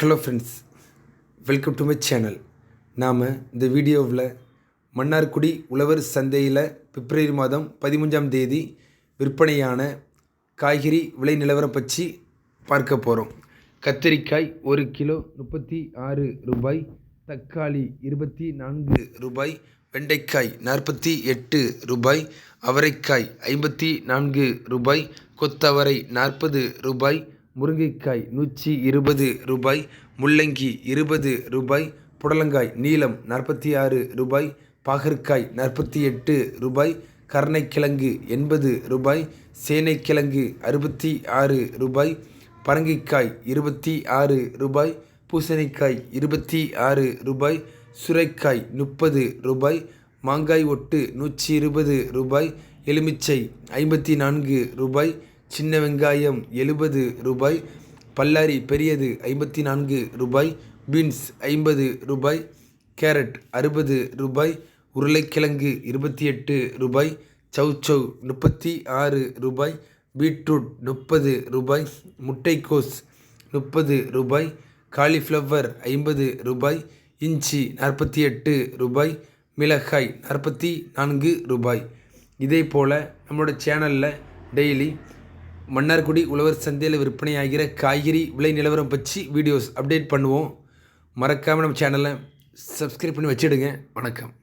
Hello friends, welcome to my channel. நாம் இந்த வீடியோவில் மன்னார்குடி உழவர் சந்தையில் பிப்ரவரி மாதம் 13ஆம் தேதி விற்பனையான காய்கறி விலை நிலவரம் பற்றி பார்க்க போகிறோம். கத்திரிக்காய் 1 கிலோ 36 ரூபாய், தக்காளி 24 ரூபாய், வெண்டைக்காய் 48 ரூபாய், அவரைக்காய் 54 ரூபாய், கொத்தவரை 40 ரூபாய், முருங்கைக்காய் 120 ரூபாய், முள்ளங்கி 20 ரூபாய், புடலங்காய் நீலம் 46 ரூபாய், பாகற்காய் 48 ரூபாய், கருணைக்கிழங்கு 80 ரூபாய், சேனைக்கிழங்கு 66 ரூபாய், பரங்கிக்காய் 26 ரூபாய், பூசணிக்காய் 26 ரூபாய், சுரைக்காய் 30 ரூபாய், மாங்காய் ஒட்டு 120 ரூபாய், எலுமிச்சை 54 ரூபாய், சின்ன வெங்காயம் 70 ரூபாய், பல்லாரி பெரியது 54 ரூபாய், பீன்ஸ் 50 ரூபாய், கேரட் 60 ரூபாய், உருளைக்கிழங்கு 28 ரூபாய், சௌச்சௌ 36 ரூபாய், பீட்ரூட் 30 ரூபாய், முட்டைக்கோஸ் 30 ரூபாய், காலிஃப்ளவர் 50 ரூபாய், இஞ்சி 48 ரூபாய், மிளகாய் 44 ரூபாய். இதே போல் நம்மளோட சேனலில் டெய்லி மன்னார்குடி உழவர் சந்தையில் விற்பனையாகிற காய்கறி விலை நிலவரம் பற்றி வீடியோஸ் அப்டேட் பண்ணுவோம். மறக்காமல் நம்ம சேனலை சப்ஸ்கிரைப் பண்ணி வச்சிடுங்க. வணக்கம்.